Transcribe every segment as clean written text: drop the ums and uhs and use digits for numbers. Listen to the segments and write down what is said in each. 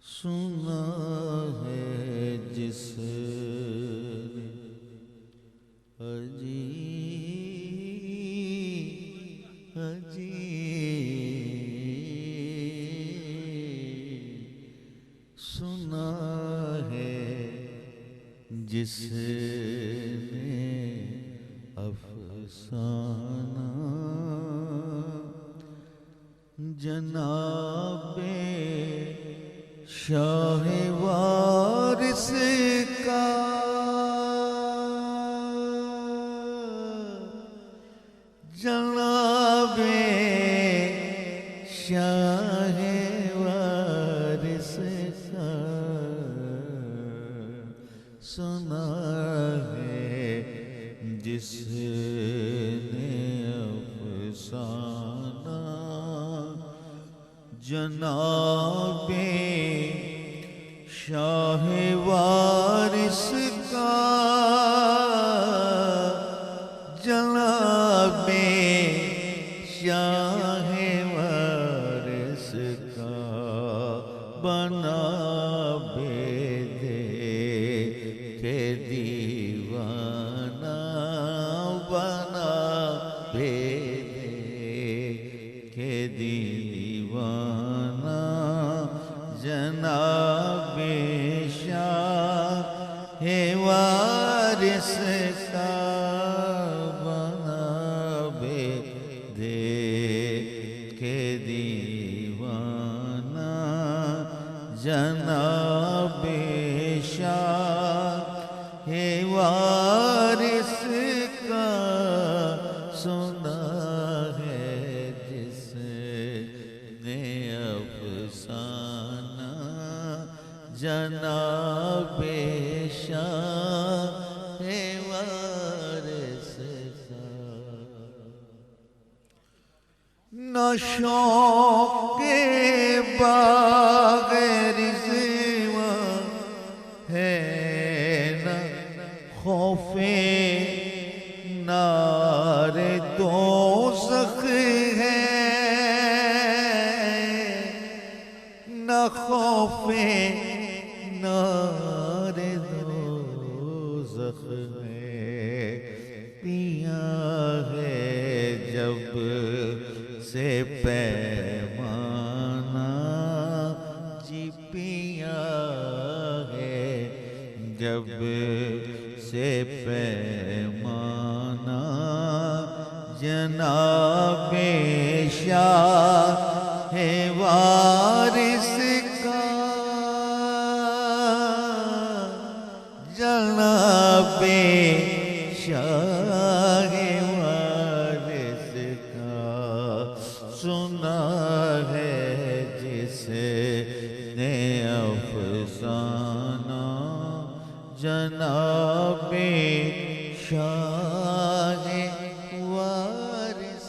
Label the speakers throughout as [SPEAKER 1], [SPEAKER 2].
[SPEAKER 1] सुना है जिसने अजी अजी सुना है जिसने अफसाना जनाबे शाह वारिस का जनाबे शाह वारिस का सुना है जिसने अफसाना जनाबे शाह वारिस का जनाबे शाह वारिस का बना बेदे के दीवाना बना बेदे के दीवाना जनाबे शाह वारिस का बना बेदे के दीवाना जनाबे शाह वारिस का सुना है जिसने अफसाना जनाबे शाह वारिस का न शौक़े बाग़े रिज़वा है न खौफ़े नारे दोज़ख है न खौफ़े नारे दोज़ख है पिया है जब से पैमाना जी पिया है जब से पैमाना जनाबे शाह वारिस का जनाबे शाह वारिस का सुना है जिसने अफसाना जनाबे शाह वारिस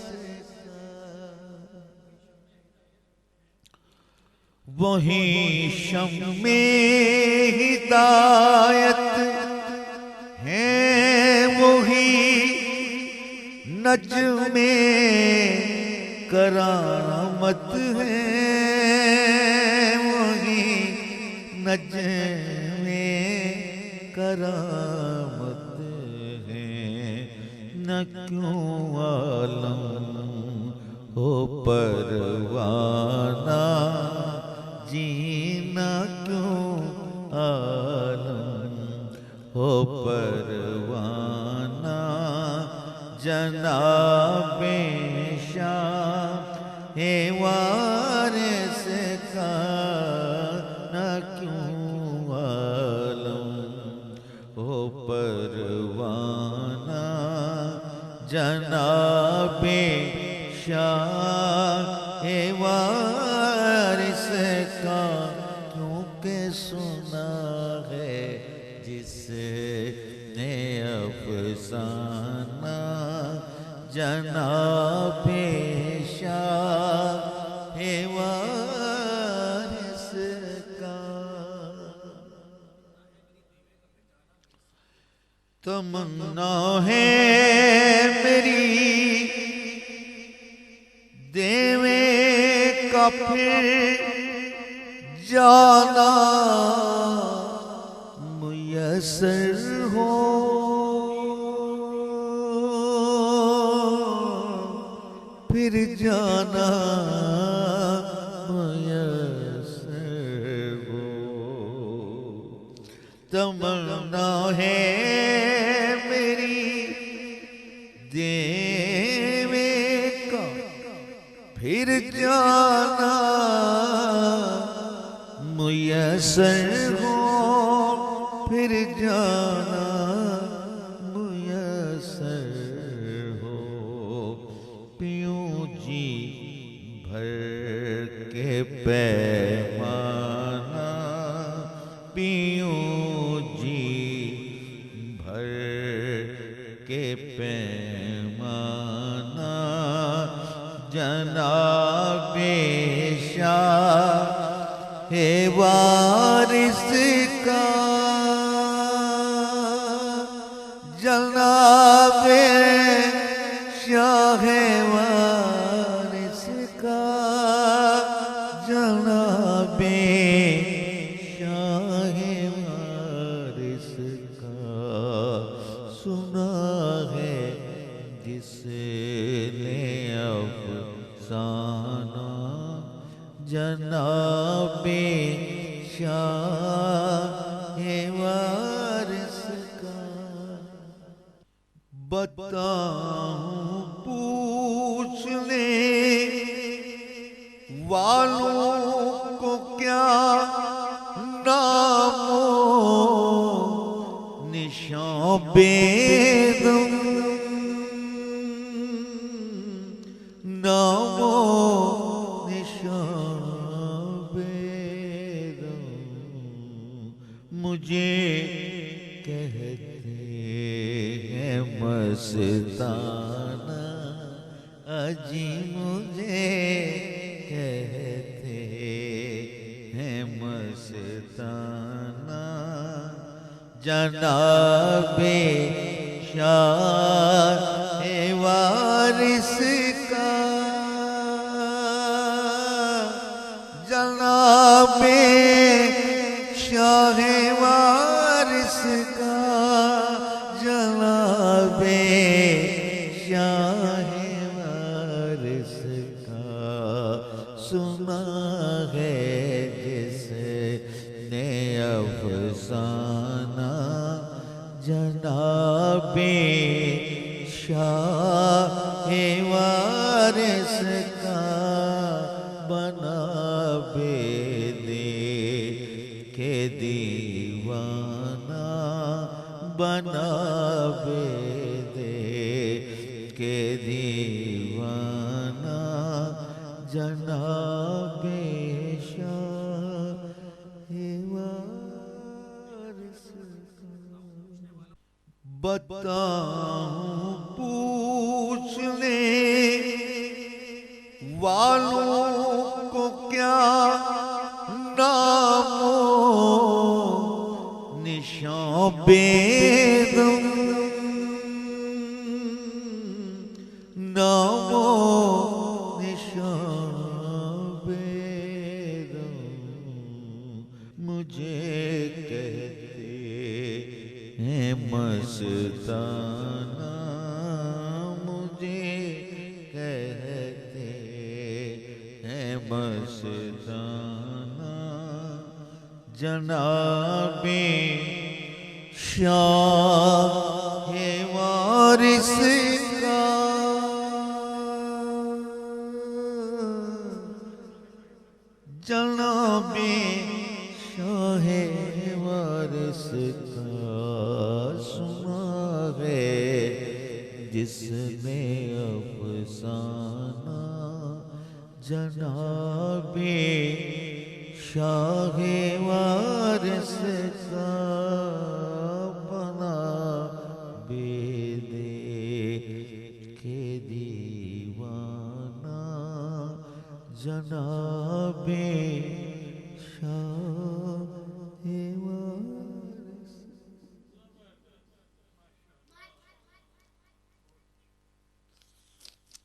[SPEAKER 1] का वही शम्मे हिदायत है वही नज्मे करामत है वही नज्मे करामत है न क्यों आलम हो परवाना जीना क्यों आलम हो परवाना जनाबे शाह वारिस का न क्यों आलम हो परवाना जनाबे शाह वारिस का क्योंकि सुना है जिसने अफसाना जनाबे शाह वारिस का तमन्ना है मेरी देवे का फिर जाना मुयस्सर हो, फिर जाना मुयस्सर हो। तमन्ना है मेरी देवे का, फिर जाना मुयस्सर हो, फिर जाना मुयस्सर हो। पीयूं जी भर के पैमाना, पीयूं जी भर के पैमाना, जनाबे शाहे वारिस का, जनाबे शाहे वारिस का, जनाबे शाहे वारिस का। सुना है जिसने अफसाना, जनाबे शाहे वारिस का। बताऊं पूछने वालों को क्या नामो निशान बेदम, नामो निशान बेदम। मुझे कहते हैं मस्ताना, अजी मुझे कहते हैं मस्ताना, जनाबे शाहे वारिस का, जनाबे शाहे वारिस का, जनाबे शाहे वारिस का। सुना है जिसने अफसाना, जनाबे शाहे वारिस का। बना दे के दीवाना, बना दे के दीवाना, जनाबे शाहे वारिस का। बताऊं पूछने वालों को क्या नामो निशान बेदम, नामो निशान बेदम। मुझे कहते हैं मस्ताना, मुझे कहते हैं मस्ताना, जनाबे शाहे वारिस का। जनाबे शाहे वारिस का। सुना है जिसने अफसाना, जनाबे शाहे वारिस का। बना बेदे के दीवाना, जनाबे शाह